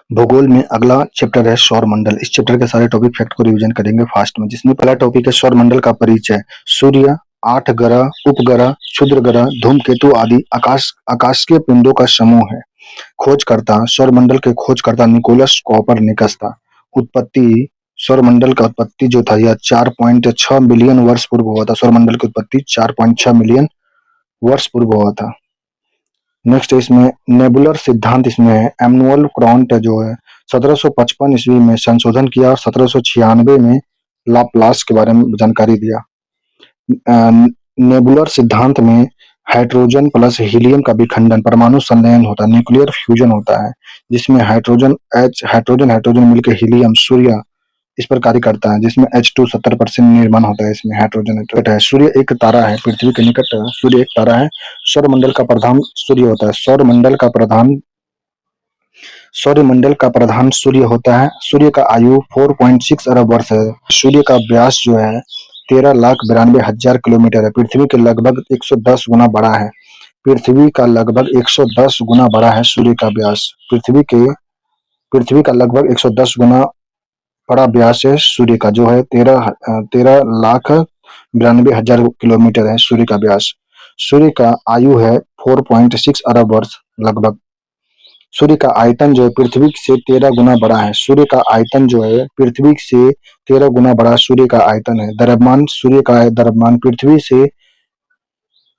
भूगोल में अगला चैप्टर है सौरमंडल। इस चैप्टर के सारे टॉपिक फैक्ट को रिवीजन करेंगे फास्ट में, जिसमें पहला टॉपिक है सौरमंडल का परिचय। सूर्य, 8 ग्रह, उपग्रह, क्षुद्र ग्रह, धूमकेतु आदि आकाशीय पिंडों का समूह है। खोजकर्ता, सौरमंडल के खोजकर्ता निकोलस कॉपरनिकस था। उत्पत्ति, सौरमंडल का उत्पत्ति जो था यह 4.6 मिलियन वर्ष पूर्व हुआ था। सौरमंडल की उत्पत्ति 4.6 मिलियन वर्ष पूर्व हुआ था। नेक्स्ट इसमें नेबुलर सिद्धांत इसमें है। एमनुअल कांट जो है 1755 ईस्वी में संशोधन किया और 1796 में लाप्लास के बारे में जानकारी दिया। नेबुलर सिद्धांत में हाइड्रोजन प्लस हीलियम का विखंडन परमाणु संलयन होता है, न्यूक्लियर फ्यूजन होता है, जिसमें हाइड्रोजन मिलकर हीलियम सूर्य इस पर कार्य करता है, जिसमें H2 70% निर्माण होता है। इसमें हाइड्रोजन है। सूर्य एक तारा है, पृथ्वी के निकट सूर्य एक तारा है। सौरमंडल का प्रधान सूर्य होता है। सौरमंडल का प्रधान सूर्य होता है। सूर्य का आयु 4.6 अरब वर्ष है। सूर्य का व्यास जो है 13,92,000 किलोमीटर है। पृथ्वी के लगभग 110 गुना बड़ा है। पृथ्वी का लगभग 110 गुना बड़ा है सूर्य का व्यास। पृथ्वी का लगभग 110 गुना बड़ा व्यास है सूर्य का, जो है 13,92,000 किलोमीटर है सूर्य का व्यास। सूर्य का आयु है 4.6 अरब वर्ष लगभग। सूर्य का आयतन जो है पृथ्वी से 13 गुना बड़ा है। सूर्य का आयतन जो है पृथ्वी से 13 गुना बड़ा सूर्य का आयतन है। द्रव्यमान सूर्य का है, द्रव्यमान पृथ्वी से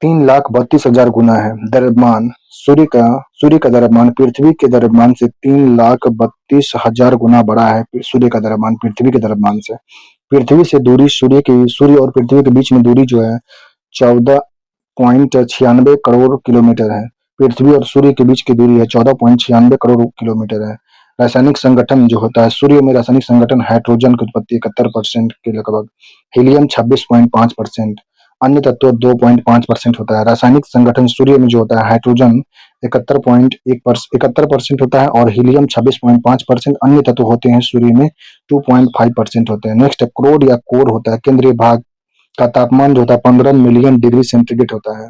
3,32,000 गुना है। द्रव्यमान सूर्य का द्रव्यमान पृथ्वी के द्रव्यमान से 3,32,000 गुना बड़ा है। सूर्य का द्रव्यमान पृथ्वी के द्रव्यमान से। पृथ्वी से दूरी सूर्य और पृथ्वी के बीच में दूरी जो है 14.96 करोड़ किलोमीटर है। पृथ्वी और सूर्य के बीच की दूरी है 14.96 करोड़ किलोमीटर है। रासायनिक संगठन जो होता है सूर्य में, रासायनिक संगठन हाइड्रोजन की उत्पत्ति 71% के लगभग, हीलियम 26.5%, अन्य तत्व 2.5% होता है। रासायनिक संगठन सूर्य में जो होता है हाइड्रोजन 71% होता है और हीलियम 26.5%, अन्य तत्व होते हैं सूर्य में 2.5% होते हैं। नेक्स्ट क्रोड या कोर होता है। केंद्रीय भाग का तापमान जो होता है 15 मिलियन डिग्री सेंटीग्रेड होता है।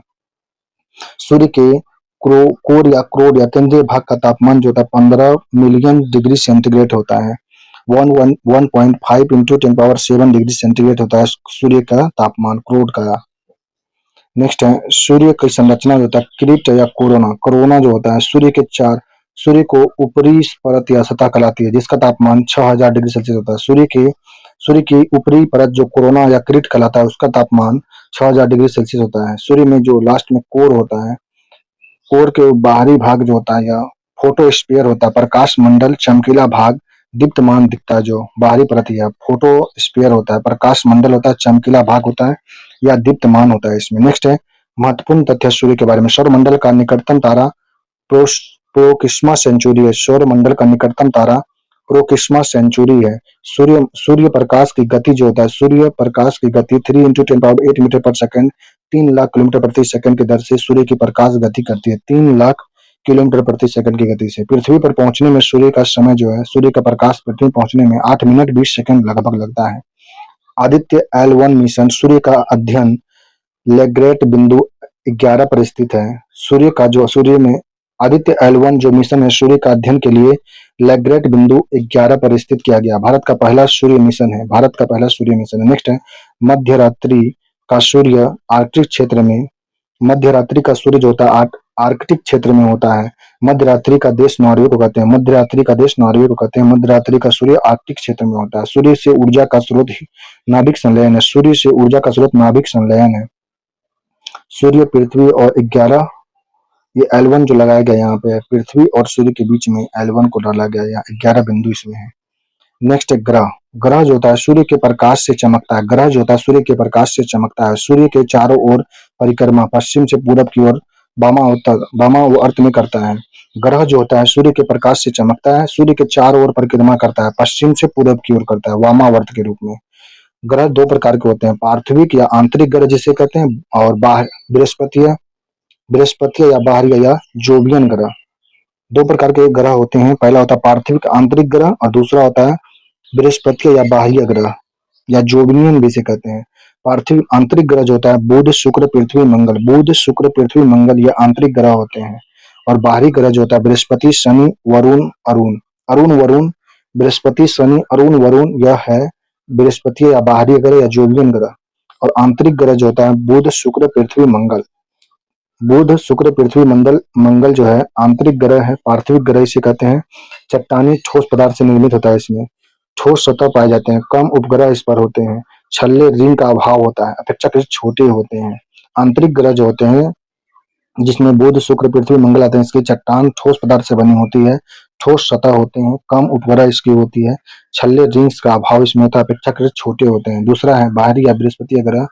सूर्य के कोर या केंद्रीय भाग का तापमान जो होता है 15 मिलियन डिग्री सेंटीग्रेड होता है। 1.5 इंटू 10⁻7 डिग्री सेंटीग्रेड होता है सूर्य का तापमान क्रोड का। नेक्स्ट है सूर्य की संरचना जो होता है क्रिट या कोरोना जो होता है सूर्य को ऊपरी परत या सतह कहलाती है, जिसका तापमान 6000 डिग्री सेल्सियस होता है। सूर्य की ऊपरी परत जो कोरोना या क्रिट कहलाता है, उसका तापमान 6000 डिग्री सेल्सियस होता है। सूर्य में जो लास्ट में कोर होता है, कोर के बाहरी भाग जो होता है या फोटोस्फीयर होता है, प्रकाश मंडल चमकीला भाग दीप्तमान दिखता है। जो बाहरी परत है फोटोस्फीयर होता है, प्रकाश मंडल होता है, चमकीला भाग होता है या दीप्तमान होता है इसमें। नेक्स्ट है महत्वपूर्ण तथ्य सूर्य के बारे में। सौरमंडल का निकटतम तारा प्रोक्सिमा सेंचुरी है। सौरमंडल का निकटतम तारा प्रोक्सिमा सेंचुरी है। सूर्य प्रकाश की गति जो होता है, सूर्य प्रकाश की गति 3 इंटू 10⁸ मीटर पर सेकंड, 3 लाख किलोमीटर प्रति सेकंड की दर से सूर्य की प्रकाश गति करती है। 3 लाख किलोमीटर प्रति सेकंड की गति से। पृथ्वी पर पहुंचने में सूर्य का समय जो है, सूर्य का प्रकाश पृथ्वी पहुंचने में 8 मिनट 20 सेकंड लगभग लगता है। आदित्य L1 मिशन सूर्य का अध्ययन लैग्रेट बिंदु 11 पर स्थित है। सूर्य में आदित्य L1 जो मिशन है सूर्य का अध्ययन के लिए लैग्रेट बिंदु 11 पर स्थित किया गया। भारत का पहला सूर्य मिशन है। नेक्स्ट है मध्यरात्रि का सूर्य आर्कटिक क्षेत्र में। मध्यरात्रि का सूर्य जो होता है आर्कटिक क्षेत्र में होता है। मध्यरात्रि का देश नॉर्वे को कहते हैं। मध्यरात्रि का सूर्य आर्कटिक क्षेत्र में होता है। सूर्य से ऊर्जा का स्रोत नाभिक संलयन है। सूर्य पृथ्वी और 11 ये L1 जो लगाया गया यहाँ पे पृथ्वी और सूर्य के बीच में L1 को डाला गया, यहाँ 11 बिंदु इसमें है। नेक्स्ट है ग्रह जो होता है सूर्य के प्रकाश से चमकता है। सूर्य के चारों ओर परिक्रमा पश्चिम से पूरब की ओर वामावर्त में करता है। ग्रह जो होता है सूर्य के प्रकाश से चमकता है, सूर्य के चारों ओर परिक्रमा करता है, पश्चिम से पूरब की ओर करता है, वामावर्त के रूप में। ग्रह 2 प्रकार के होते हैं, पार्थिविक या आंतरिक ग्रह जिसे कहते हैं, और बृहस्पति या बाहरी या जोवियन ग्रह। 2 प्रकार के ग्रह होते हैं, पहला होता है पार्थिविक आंतरिक ग्रह और दूसरा होता है बृहस्पति या बाह्य ग्रह या जोवियन भी इसे कहते हैं। पार्थिव आंतरिक ग्रह जो होता है बुध शुक्र पृथ्वी मंगल ये आंतरिक ग्रह होते हैं। और बाहरी ग्रह जो होता है बृहस्पति शनि वरुण अरुण अरुण वरुण, बृहस्पति शनि, अरुण वरुण यह है बृहस्पति या बाहरी ग्रह या जोवियन ग्रह। और आंतरिक ग्रह जो होता है बुध शुक्र पृथ्वी मंगल। बुध शुक्र पृथ्वी मंगल मंगल जो है आंतरिक ग्रह है, पार्थिविक ग्रह इसे कहते हैं। चट्टानी ठोस पदार्थ से निर्मित होता है, इसमें ठोस सतह पाए जाते हैं, कम उपग्रह इस पर होते हैं, छल्ले रिंग का अभाव होता है, अपेक्षाकृत छोटे होते हैं। आंतरिक ग्रह जो होते हैं जिसमें बुध शुक्र पृथ्वी मंगल आते हैं, इसकी चट्टान ठोस पदार्थ से बनी होती है, ठोस सतह होते हैं, कम उपग्रह इसकी होती है, छल्ले रिंग्स का अभाव इसमें होता है, अपेक्षाकृत छोटे होते हैं। दूसरा है बाहरी या बृहस्पति ग्रह,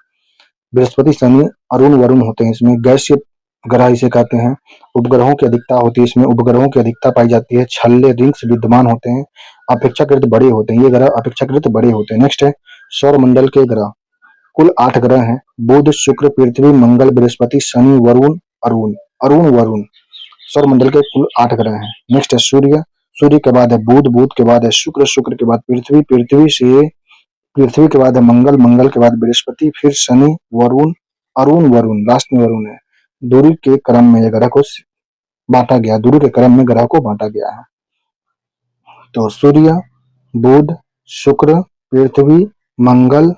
बृहस्पति शनि अरुण वरुण होते हैं, इसमें गैसीय ग्रह इसे कहते हैं। उपग्रहों की अधिकता होती है, इसमें उपग्रहों की अधिकता पाई जाती है, छल्ले रिंग्स विद्यमान होते हैं, अपेक्षाकृत बड़े होते हैं, ये ग्रह अपेक्षाकृत बड़े होते हैं। नेक्स्ट है सौर मंडल के ग्रह, कुल 8 ग्रह हैं, बुध शुक्र पृथ्वी मंगल बृहस्पति शनि वरुण अरुण, अरुण वरुण, सौर मंडल के कुल 8 ग्रह हैं। नेक्स्ट है सूर्य, सूर्य के बाद है बुध, बुध के बाद है शुक्र, शुक्र के बाद पृथ्वी, पृथ्वी के बाद है मंगल, मंगल के बाद बृहस्पति, फिर शनि, वरुण, अरुण वरुण, लास्ट में वरुण है। दूरी के क्रम में ये ग्रह को बांटा गया, दूरी के क्रम में ग्रह को बांटा गया है। तो सूर्य, बुध, शुक्र, पृथ्वी, मंगल,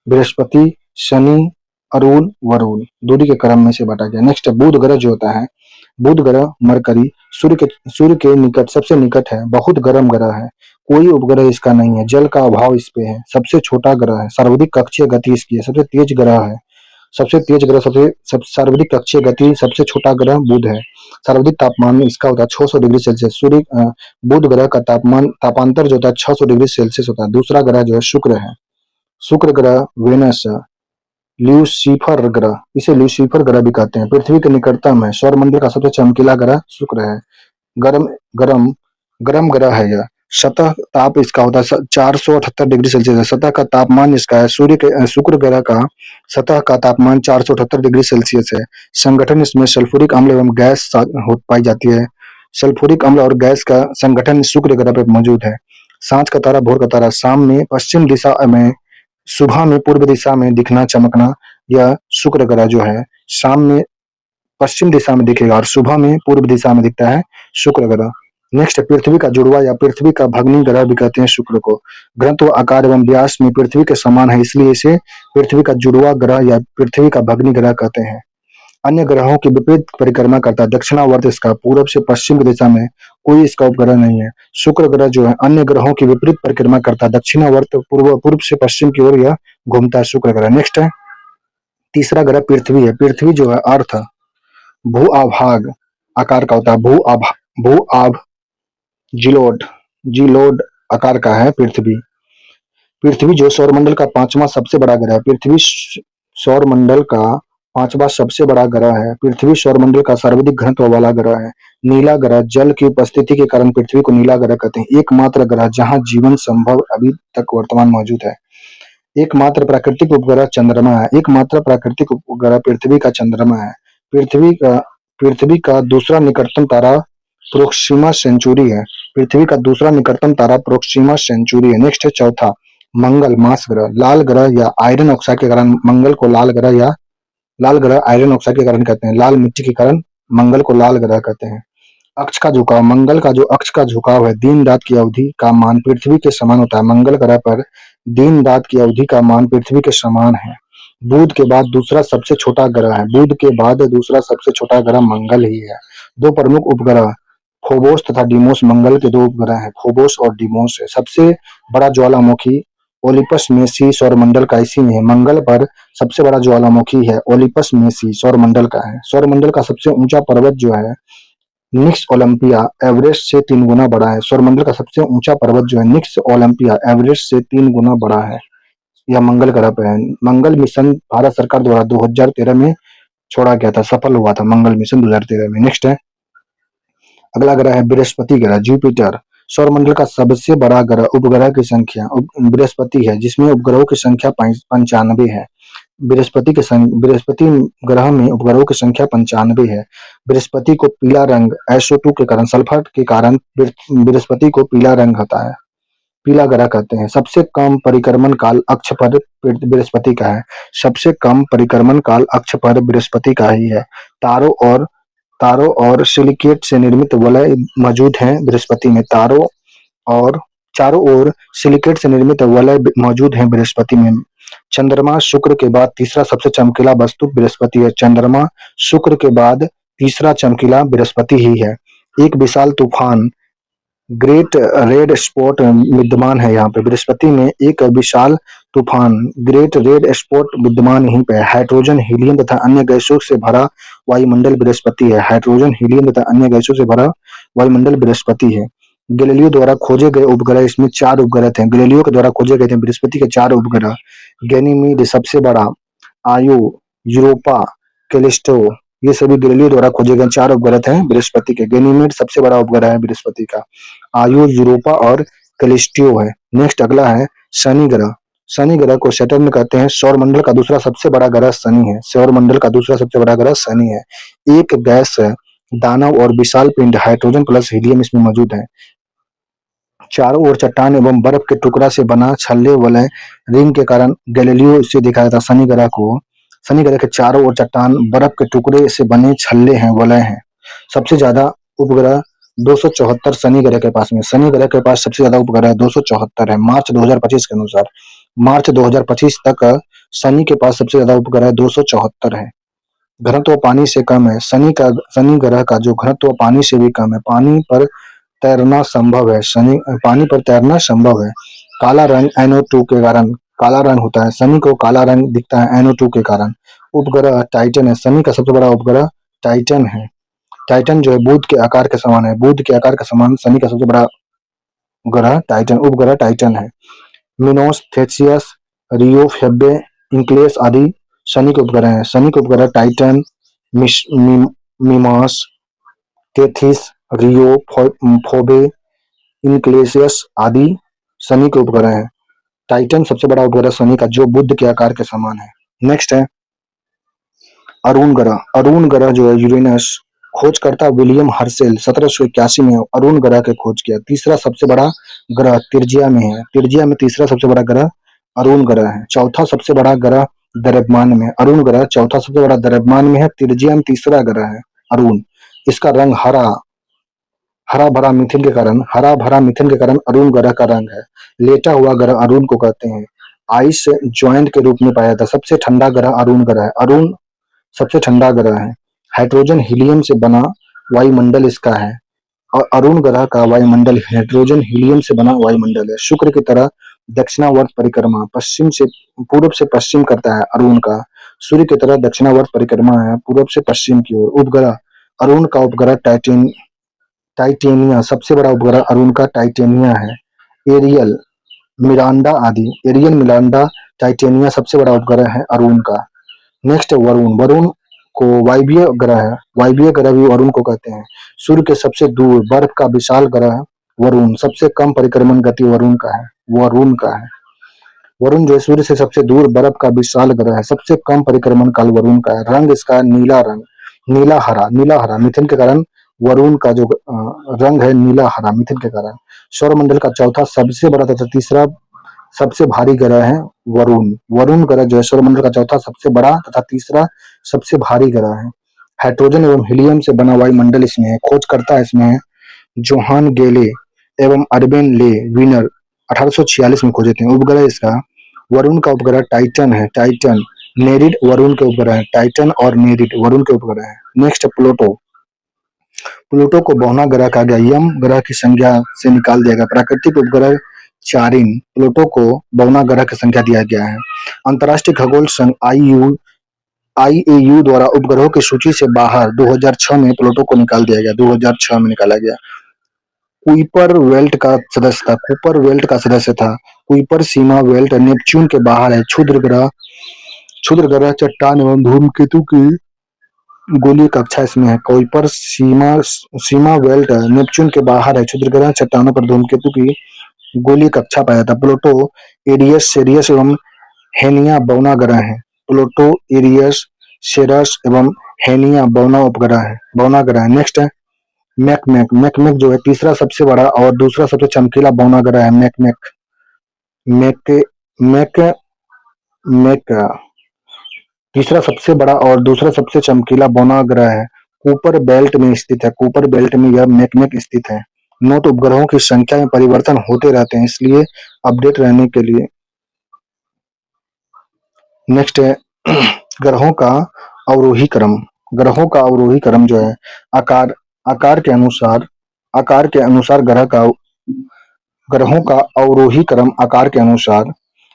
बृहस्पति, शनि, अरुण, वरुण, दूरी के क्रम में से बांटा गया। नेक्स्ट बुध ग्रह जो होता है, बुध ग्रह मरकरी सूर्य के निकट सबसे निकट है, बहुत गर्म ग्रह है, कोई उपग्रह इसका नहीं है, जल का अभाव इस पे है, सबसे छोटा ग्रह है, सर्वाधिक कक्षीय गति इसकी है, सबसे तेज ग्रह है, सबसे तेज ग्रह सर्वाधिक कक्षीय गति, सबसे छोटा ग्रह बुध है। सर्वाधिक तापमान इसका होता है 600 डिग्री सेल्सियस। बुध ग्रह का तापांतर जो होता है 600 डिग्री सेल्सियस होता है। दूसरा ग्रह जो है शुक्र है, शुक्र ग्रह वेनस, ल्यूसीफर ग्रह, इसे ल्यूसीफर ग्रह भी कहते हैं, पृथ्वी के निकटतम है, सौरमंडल का सबसे चमकीला ग्रह शुक्र है, गर्म गर्म गर्म ग्रह है यह, सतह ताप इसका होता है 478 डिग्री सेल्सियस है, सतह का तापमान इसका है शुक्र ग्रह का सतह का तापमान 478 डिग्री सेल्सियस है। संगठन इसमें सल्फ्यूरिक अम्ल एवं गैस पाई जाती है, सल्फ्यूरिक अम्ल और गैस का संगठन शुक्र ग्रह पर मौजूद है। सांझ का तारा भोर का तारा, शाम में पश्चिम दिशा में, सुबह में पूर्व दिशा में दिखना चमकना, यह शुक्र ग्रह जो है शाम में पश्चिम दिशा में दिखेगा और सुबह में पूर्व दिशा में दिखता है शुक्र ग्रह। नेक्स्ट पृथ्वी का जुड़वा या पृथ्वी का भग्नी ग्रह भी कहते हैं शुक्र को, घनत्व आकार एवं व्यास में पृथ्वी के समान है, इसलिए इसे पृथ्वी का जुड़वा ग्रह या पृथ्वी का भग्नी ग्रह कहते हैं। अन्य ग्रहों की विपरीत परिक्रमा करता है, दक्षिणावर्त इसका, पूर्व से पश्चिम की दिशा में कोई इसका उपग्रह नहीं है। शुक्र ग्रह जो है अन्य ग्रहों की विपरीत परिक्रमा करता है, दक्षिणावर्त पूर्व से पश्चिम की ओर यह घूमता है शुक्र ग्रह। नेक्स्ट है तीसरा ग्रह पृथ्वी है, पृथ्वी जो है अर्थ भू आभाग आकार का होता है, भू आभ जिलोड जिलोड आकार का है पृथ्वी। पृथ्वी जो सौरमंडल का 5वां सबसे बड़ा ग्रह है, पृथ्वी सौरमंडल का 5वां सबसे बड़ा ग्रह है, पृथ्वी सौरमंडल का सर्वाधिक घनत्व वाला ग्रह है। नीला ग्रह, जल की उपस्थिति के कारण पृथ्वी को नीला ग्रह कहते हैं। एकमात्र ग्रह जहां जीवन संभव अभी तक वर्तमान मौजूद है। एकमात्र प्राकृतिक उपग्रह चंद्रमा है, एकमात्र प्राकृतिक उपग्रह पृथ्वी का चंद्रमा है। पृथ्वी का दूसरा निकटतम तारा प्रोक्सिमा सेंचुरी है, पृथ्वी का दूसरा निकटतम तारा प्रोक्सिमा सेंचुरी है। नेक्स्ट है चौथा मंगल, मार्स ग्रह, लाल ग्रह या आयरन ऑक्साइड के कारण मंगल को लाल ग्रह आयरन ऑक्साइड के कारण कहते हैं, लाल मिट्टी के कारण मंगल को लाल ग्रह कहते हैं। अक्ष का झुकाव, मंगल का जो अक्ष का झुकाव है, दिन रात की अवधि का मान पृथ्वी के समान होता है, मंगल ग्रह पर दिन रात की अवधि का मान पृथ्वी के समान है। बुध के बाद दूसरा सबसे छोटा ग्रह है, बुध के बाद दूसरा सबसे छोटा ग्रह मंगल ही है। दो प्रमुख उपग्रह फोबोस तथा डीमोस मंगल के दो उपग्रह हैं, फोबोस और डीमोस है। सबसे बड़ा ज्वालामुखी ओलिपस मेसी सौरमंडल का इसी में है, मंगल पर सबसे बड़ा ज्वालामुखी है ओलिपस मेसी सौरमंडल का है। सौरमंडल का सबसे ऊंचा पर्वत जो है निक्स ओलंपिया एवरेस्ट से 3 गुना बड़ा है, सौरमंडल का सबसे ऊंचा पर्वत जो है निक्स ओलंपिया एवरेस्ट से 3 गुना बड़ा है, यह मंगल ग्रह पर है। मंगल मिशन भारत सरकार द्वारा 2013 में छोड़ा गया था, सफल हुआ था मंगल मिशन 2013 में। नेक्स्ट है अगला ग्रह है बृहस्पति ग्रह, जुपिटर सौरमंडल का सबसे बड़ा ग्रह, उपग्रह की संख्या बृहस्पति है, जिसमें उपग्रहों की संख्या 95 है। बृहस्पति ग्रह में उपग्रहों की संख्या 95 है। बृहस्पति को पीला रंग SO2 के कारण, सल्फर के कारण बृहस्पति को पीला रंग होता है, पीला ग्रह कहते हैं। सबसे कम परिक्रमण काल अक्ष पर बृहस्पति का है, सबसे कम परिक्रमण काल अक्ष पर बृहस्पति का ही है। तारों और सिलिकेट से निर्मित वलय मौजूद हैं बृहस्पति में, तारों और चारों ओर सिलिकेट से निर्मित वलय मौजूद है बृहस्पति में। चंद्रमा शुक्र के बाद तीसरा सबसे चमकीला वस्तु बृहस्पति है। चंद्रमा शुक्र के बाद तीसरा चमकीला बृहस्पति ही है। एक विशाल तूफान ग्रेट रेड स्पॉट विद्यमान है यहाँ पे बृहस्पति में। एक विशाल तूफान ग्रेट रेड स्पॉट विद्यमान यहीं पे है। हाइड्रोजन हीलियम तथा अन्य गैसों से भरा वायुमंडल बृहस्पति है। हाइड्रोजन हीलियम तथा अन्य गैसों से भरा वायुमंडल बृहस्पति है। गैलीलियो द्वारा खोजे गए उपग्रह, इसमें 4 उपग्रह थे। गैलीलियो के द्वारा खोजे गए थे बृहस्पति के 4 उपग्रह। गैनीमीड सबसे बड़ा, आयो, यूरोपा, कैलिस्टो, ये सभी गैलीलियो द्वारा खोजे गए 4 उपग्रह थे बृहस्पति के। गैनीमीड सबसे बड़ा उपग्रह है बृहस्पति का। आयो, यूरोपा और कैलिस्टियो है। नेक्स्ट अगला है शनि ग्रह। शनि ग्रह को सैटर्न कहते हैं। सौरमंडल का दूसरा सबसे बड़ा ग्रह शनि है। सौरमंडल का दूसरा सबसे बड़ा ग्रह शनि है। एक गैस दानव और विशाल पिंड हाइड्रोजन प्लस हीलियम इसमें मौजूद है। चारों ओर चट्टान एवं बर्फ के टुकड़ा से बना छल्ले वलय रिंग के कारण गैलीलियो से दिखाया था शनि ग्रह को। शनि ग्रह के चारों ओर चट्टान बर्फ के टुकड़े से बने छल्ले हैं, वलय हैं। सबसे ज्यादा उपग्रह 274 शनि ग्रह के पास में। शनि ग्रह के पास सबसे ज्यादा उपग्रह 274 है मार्च 2025 के अनुसार। मार्च 2025 तक शनि के पास सबसे ज्यादा उपग्रह 274 है। घनत्व पानी से कम है। शनि ग्रह का जो घनत्व पानी से भी कम है। पानी पर तैरना संभव है। शनि पानी पर तैरना संभव है। काला रंग NO2 के कारण काला रंग होता है। शनि को काला रंग दिखता है NO2 के कारण। उपग्रह टाइटन है। शनि का सबसे बड़ा उपग्रह टाइटन है। टाइटन जो है बुध के आकार के समान है। बुध के आकार के समान शनि का सबसे बड़ा ग्रह टाइटन, उपग्रह टाइटन है। मिनोस, थेसियस, रियो, फेबे, इंक्लेस आदि शनि के उपग्रह हैं। शनि के उपग्रह टाइटन, मिमास, टेथिस, रियो, फोबे, इनक्लेसियस आदि शनि के उपग्रह हैं। टाइटन सबसे बड़ा उपग्रह शनि का जो बुध के आकार के समान है। नेक्स्ट है अरुण ग्रह। अरुण ग्रह जो है यूरेनस, खोजकर्ता विलियम हर्शेल 1781 में अरुण ग्रह के खोज किया। तीसरा सबसे बड़ा ग्रह तिर्जिया में है। तिर्जिया में तीसरा सबसे बड़ा ग्रह अरुण ग्रह है। चौथा सबसे बड़ा ग्रह द्रव्यमान में। अरुण ग्रह चौथा सबसे बड़ा द्रव्यमान में है। तिर्जिया में तीसरा ग्रह है अरुण। इसका रंग हरा भरा मिथेन के कारण अरुण ग्रह का रंग है। लेटा हुआ ग्रह अरुण को कहते हैं। आइस ज्वाइंट के रूप में पाया जाता है। सबसे ठंडा ग्रह अरुण ग्रह है। अरुण सबसे ठंडा ग्रह है। हाइड्रोजन हीलियम से बना वायुमंडल इसका है। और अरुण ग्रह का वायुमंडल हाइड्रोजन हीलियम से बना वायुमंडल है। शुक्र की तरह दक्षिणावर्त परिक्रमा पूर्व से पश्चिम करता है अरुण का। सूर्य की तरह दक्षिणावर्त परिक्रमा है पूर्व से पश्चिम की ओर। उपग्रह अरुण का उपग्रह टाइटेनिया सबसे बड़ा उपग्रह अरुण का टाइटेनिया है। एरियल, मिरांडा आदि एरियल, मिरांडा, टाइटेनिया सबसे बड़ा उपग्रह है अरुण का। नेक्स्ट वरुण। वरुण को वायवीय ग्रह है। वायवीय ग्रह भी वरुण को कहते हैं। सूर्य के सबसे दूर बर्फ का विशाल ग्रह वरुण। सबसे कम परिक्रमण गति वरुण का है। वरुण जो है सूर्य से सबसे दूर बर्फ का विशाल ग्रह है। सबसे कम परिक्रमण काल वरुण का है। रंग इसका नीला हरा मिथुन के कारण वरुण का जो रंग है नीला हरा मिथुन के कारण। सौरमंडल का चौथा सबसे बड़ा तथा तीसरा सबसे भारी ग्रह है वरुण। वरुण ग्रह जो है सौरमंडल का चौथा सबसे बड़ा तथा तीसरा सबसे भारी ग्रह है। हाइड्रोजन एवं हीलियम से बना वायुमंडल इसमें है। खोजकर्ता इसमें है जोहान गेले एवं अर्बेन ले विनर 1846 में खोजे थे। उपग्रह इसका वरुण का उपग्रह टाइटन है। टाइटन, नेरिड वरुण के उपग्रह है। टाइटन और नेरिड वरुण के उपग्रह है। Next Pluto. प्लूटो को बौना ग्रह कहा गया। यम ग्रह की संज्ञा से निकाल दिया गया। प्राकृतिक उपग्रह चारिन। प्लूटो को बौना ग्रह की संख्या दिया गया है। अंतर्राष्ट्रीय खगोल संघ IAU द्वारा उपग्रहों की सूची से बाहर 2006 में प्लूटो को निकाल दिया गया। 2006 में निकाला गया। कुइपर बेल्ट का सदस्य था। कुपर बेल्ट का सदस्य था। कुइपर सीमा बेल्ट नेपच्यून के बाहर है। क्षुद्र ग्रह चट्टान एवं धूमकेतु की गोलीय कक्षा इसमें है। कुइपर सीमा बेल्ट नेपच्यून के बाहर है। क्षुद्र ग्रह चट्टानों पर धूमकेतु की गोलीय कक्षा पाया जाता है। प्लूटो, एरियस, सेरियस एवं हेनिया बौना ग्रह है। प्लूटो, एरियस, सेरस एवं हेनिया बौना ग्रह है। नेक्स्ट है मैकमेक। मैकमेक जो है तीसरा सबसे बड़ा और दूसरा सबसे चमकीला बौना ग्रह है। मैकमेक मैक मैक तीसरा सबसे बड़ा और दूसरा सबसे चमकीला बौना ग्रह है। कूपर बेल्ट में स्थित है। कूपर बेल्ट में यह मैकमेक स्थित है। नोट उपग्रहों की संख्या में परिवर्तन होते रहते हैं, इसलिए अपडेट रहने के लिए। नेक्स्ट है ग्रहों का अवरोही क्रम। ग्रहों का अवरोही क्रम जो है आकार आकार के अनुसार ग्रहों का अवरोही क्रम आकार के अनुसार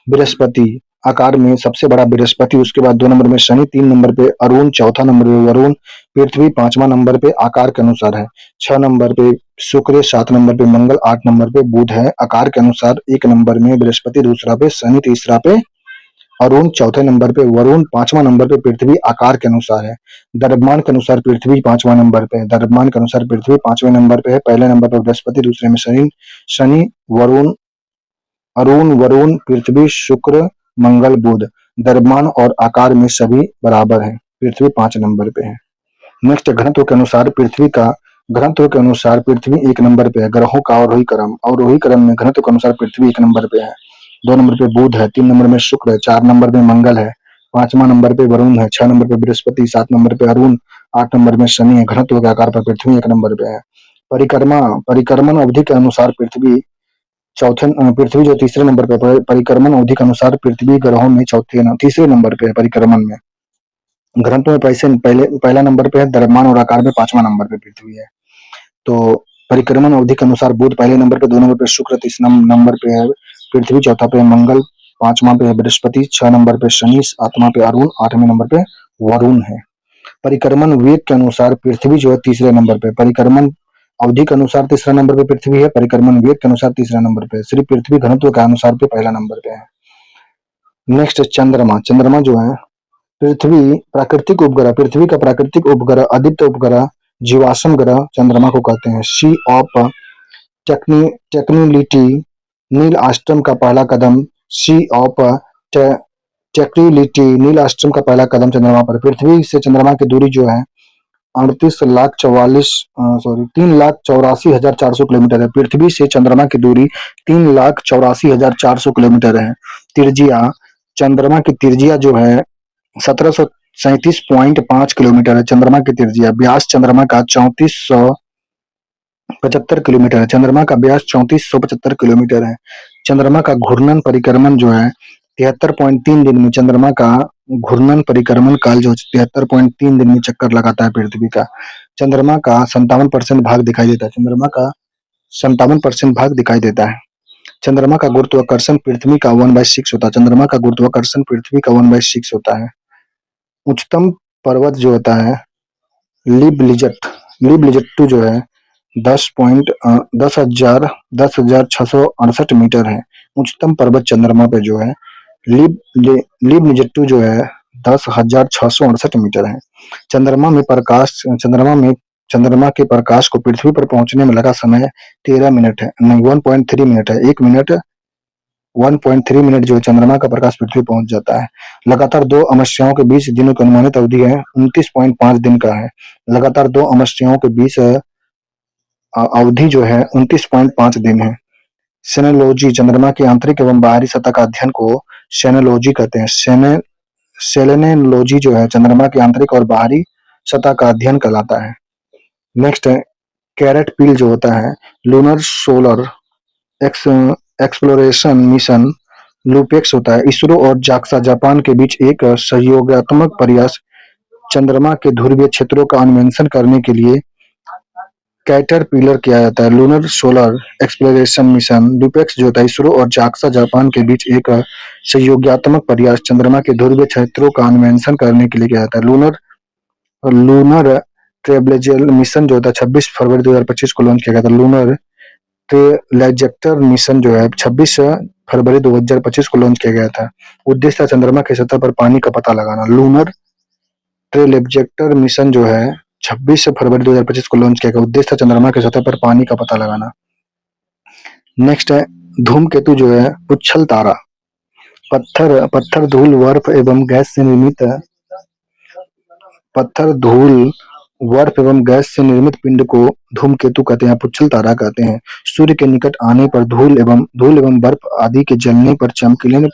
बृहस्पति आकार में सबसे बड़ा बृहस्पति, उसके बाद 2 नंबर में शनि, 3 नंबर पे अरुण, चौथा नंबर पे वरुण, पृथ्वी 5वां नंबर पे आकार के अनुसार है, 6 नंबर पे शुक्र, 7 नंबर पे मंगल, 8 नंबर पे बुध है आकार के अनुसार। 1 नंबर में बृहस्पति, दूसरा पे शनि, तीसरा पे अरुण, चौथे नंबर पे वरुण, 5वां नंबर पे पृथ्वी आकार के अनुसार है। द्रव्यमान के अनुसार पृथ्वी 5वां नंबर पे है। द्रव्यमान के अनुसार पृथ्वी 5वें नंबर पे है। पहले नंबर पे बृहस्पति, दूसरे में शनि, वरुण, अरुण, वरुण, पृथ्वी, शुक्र, मंगल, बुध। द्रव्यमान और आकार में सभी बराबर हैं। पृथ्वी 5 नंबर पे है। नेक्स्ट घनत्व के अनुसार पृथ्वी 1 नंबर पे है। ग्रहों का अवरोही क्रम में घनत्व के अनुसार पृथ्वी 1 नंबर पे है। 2 नंबर पे बुध है, 3 नंबर में शुक्र है, 4 नंबर पे मंगल है, 5वां नंबर पे वरुण है, 6 नंबर पे बृहस्पति, 7 नंबर पे अरुण, 8 नंबर में शनि है। घनत्व के आकार पर पृथ्वी 1 नंबर पे है। परिक्रमण अवधि के अनुसार पृथ्वी जो तीसरे नंबर पे है। परिक्रमण अवधि के अनुसार पृथ्वी ग्रहों में तीसरे नंबर पे है परिक्रमण में। घनत्व में पहला नंबर पे है। द्रव्यमान और आकार में 5वां नंबर पे पृथ्वी है। तो परिक्रमण अवधि के अनुसार बुध पहले नंबर पे, 2 नंबर पे शुक्र, 3 नंबर पे है पृथ्वी, चौथा पे मंगल, 5वां पे है बृहस्पति, 6 नंबर पे शनि, 7वां पे अरुण, 8वें नंबर पे वरुण है। परिक्रमण वेग के अनुसार पृथ्वी जो है तीसरे नंबर पे। परिक्रमण अवधि के अनुसार तीसरा नंबर पे पृथ्वी है। परिक्रमण वेग के अनुसार तीसरा नंबर पे। सिर्फ पृथ्वी घनत्व के अनुसार पे पहला नंबर पे है। नेक्स्ट चंद्रमा। चंद्रमा जो है पृथ्वी का प्राकृतिक उपग्रह, आदित्य उपग्रह, जीवाश्म ग्रह चंद्रमा को कहते हैं। सी ऑफ टेक्निलिटी, नील आर्मस्ट्रांग का पहला कदम। सी ऑफ टेक्निलिटी, नील आर्मस्ट्रांग का पहला कदम चंद्रमा पर। पृथ्वी से चंद्रमा की दूरी जो है 3,84,400 किलोमीटर है। पृथ्वी से चंद्रमा की दूरी 3,84,400 किलोमीटर है। तिर्जिया चंद्रमा की तिर्जिया जो है 1737.5 किलोमीटर है। चंद्रमा की तिर्जिया। व्यास चंद्रमा का 3475 किलोमीटर है। चंद्रमा का व्यास 3475 किलोमीटर है। चंद्रमा का घूर्णन परिक्रमण जो है 73.3 दिन में। चंद्रमा का घूर्णन परिक्रमण काल जो 73.3 दिन में चक्कर लगाता है पृथ्वी का। चंद्रमा का 57% भाग दिखाई देता है। चंद्रमा का 57% भाग दिखाई देता है। चंद्रमा का गुरुत्वाकर्षण पृथ्वी का 1/6 होता है। चंद्रमा का गुरुत्वाकर्षण पृथ्वी का 1/6 होता है। उच्चतम पर्वत जो होता है लिब लिजट्टू जो है 10,668 मीटर है। उच्चतम पर्वत चंद्रमा पे जो है लिब लिजट्टू जो है 10,668 मीटर है। चंद्रमा के प्रकाश को पृथ्वी पर पहुंचने में लगा समय 13 मिनट है, नहीं 1.3 मिनट है। 1.3 मिनट जो है चंद्रमा का प्रकाश पृथ्वी पहुंच जाता है। लगातार 2 अमावस्याओं के बीच दिनों की अनुमानित अवधि है 29.5 दिन का है। लगातार 2 अमावस्याओं के बीच अवधि जो है 29.5 दिन है। सेनोलॉजी चंद्रमा की आंतरिक एवं बाहरी सतह का अध्ययन को सेनोलॉजी कहते हैं। सेलेनोलॉजी जो है चंद्रमा की आंतरिक और बाहरी सतह का अध्ययन कहलाता है। नेक्स्ट है कैरेट पील जो होता है lunar solar exploration mission LUPEX होता है। इसरो और जाक्सा जापान के बीच एक सहयोगात्मक प्रयास चंद्रमा के ध्रुवीय क्षेत्रों का अन्वेषण करने के लिए कैटरपिलर किया जाता है। Lunar solar exploration mission LUPEX जो होता है इसरो और जाक्सा जापान के बीच एक सहयोगात्मक प्रयास चंद्रमा के ध्रुवीय क्षेत्रों का अन्वेषण करने के लिए किया जाता है। लूनर ट्रेबलेजल मिशन जो होता है 26 फरवरी 2025 को लॉन्च किया गया था। लूनर ट्रेलेजेक्टर मिशन जो है 26 फरवरी 2025 को लॉन्च किया गया था। उद्देश्य था चंद्रमा की सतह पर पानी का पता लगाना। लूनर ट्रेलेजेक्टर मिशन जो है 26 फरवरी 2025 को लॉन्च किया गया। उद्देश्य था चंद्रमा की सतह पर पानी का पता लगाना। नेक्स्ट है धूमकेतु जो है पुच्छल तारा। पत्थर धूल बर्फ एवं गैस से निर्मित पिंड को धूमकेतु कहते हैं, पुच्छल तारा कहते हैं। सूर्य के निकट आने पर धूल एवं बर्फ आदि के जलने पर चमकीले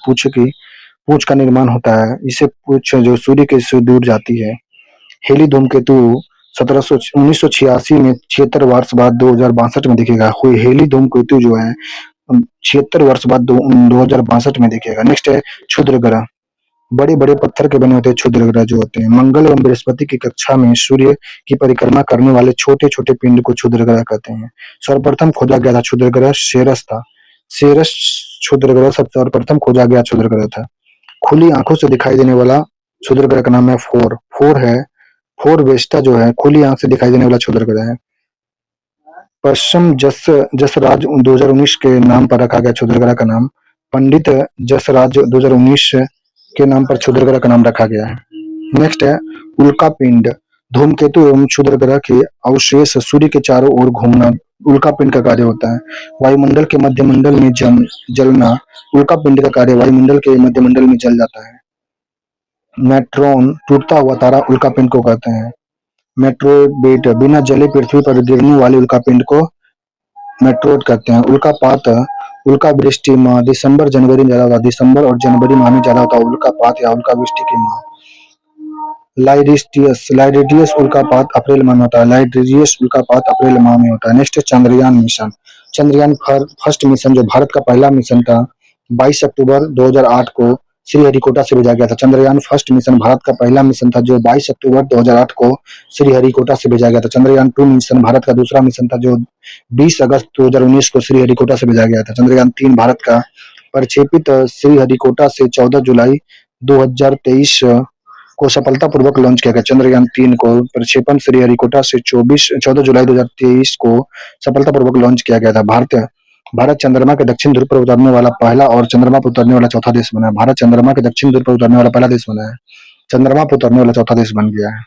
पूंछ का निर्माण होता है। इसे पूंछ जो सूर्य के से दूर जाती है। हेली धूमकेतु 1986 में 76 वर्ष बाद 2062 में दिखेगा। हेली धूमकेतु जो है 76 वर्ष बाद 2062 में दिखेगा। नेक्स्ट है क्षुद्र ग्रह। बड़े बड़े पत्थर के बने होते हैं क्षुद्र ग्रह जो होते हैं। मंगल एवं बृहस्पति की कक्षा में सूर्य की परिक्रमा करने वाले छोटे छोटे पिंड को क्षुद्र ग्रह कहते हैं। सर्वप्रथम खोजा गया था क्षुद्र ग्रह सेरस था। सेरस क्षुद्र ग्रह सबसे सर्वप्रथम खोजा गया क्षुद्र ग्रह था। खुली आंखों से दिखाई देने वाला क्षुद्र ग्रह का नाम है फोर वेस्टा जो है खुली आंख से दिखाई देने वाला क्षुद्र ग्रह है। पश्चिम जसराज 2019 के नाम पर रखा गया क्षुद्र ग्रह का नाम पंडित जसराज 2019 के नाम पर क्षुद्र ग्रह का नाम रखा गया है। नेक्स्ट है उल्कापिंड। धूमकेतु एवं क्षुद्र ग्रह के अवशेष सूर्य के चारों ओर घूमना उल्कापिंड का कार्य होता है। वायुमंडल के मध्यमंडल में जलना उल्कापिंड का कार्य वायुमंडल के मध्यमंडल में जल जाता है। न्यूट्रॉन टूटता हुआ तारा उल्कापिंड को कहते हैं। मेट्रोइड बिना जले पृथ्वी पर गिरने वाले उल्कापिंड को मेट्रोइड कहते हैं। उल्कापात उल्कावृष्टि माह दिसंबर जनवरी में ज्यादा होता है। दिसंबर और जनवरी माह में ज्यादा होता है उल्कापात या उल्कावृष्टि की माह। लाइडेरियस उल्कापात अप्रैल माह में होता है। लाइडेरियस उल्कापात अप्रैल माह में होता है। नेक्स्ट है Chandrayaan mission. Chandrayaan first mission जो भारत का पहला मिशन था 22 अक्टूबर 2008 को श्रीहरिकोटा से भेजा गया था। चंद्रयान फर्स्ट मिशन भारत का पहला मिशन था जो 22 अक्टूबर 2008 को श्रीहरिकोटा से भेजा गया था। चंद्रयान 2 मिशन भारत का दूसरा मिशन था जो 20 अगस्त 2019 को श्रीहरिकोटा से भेजा गया था। चंद्रयान 3 भारत का प्रक्षेपित श्रीहरिकोटा से 14 जुलाई 2023 को सफलतापूर्वक लॉन्च किया गया। चंद्रयान 3 को प्रक्षेपण श्रीहरिकोटा से 14 जुलाई 2023 को सफलतापूर्वक लॉन्च किया गया था। भारत चंद्रमा के दक्षिण ध्रुव पर उतरने वाला पहला और चंद्रमा पर उतरने वाला चौथा देश बना है। भारत चंद्रमा के दक्षिण ध्रुव पर उतरने वाला पहला देश बना है। चंद्रमा पर उतरने वाला चौथा देश बन गया है।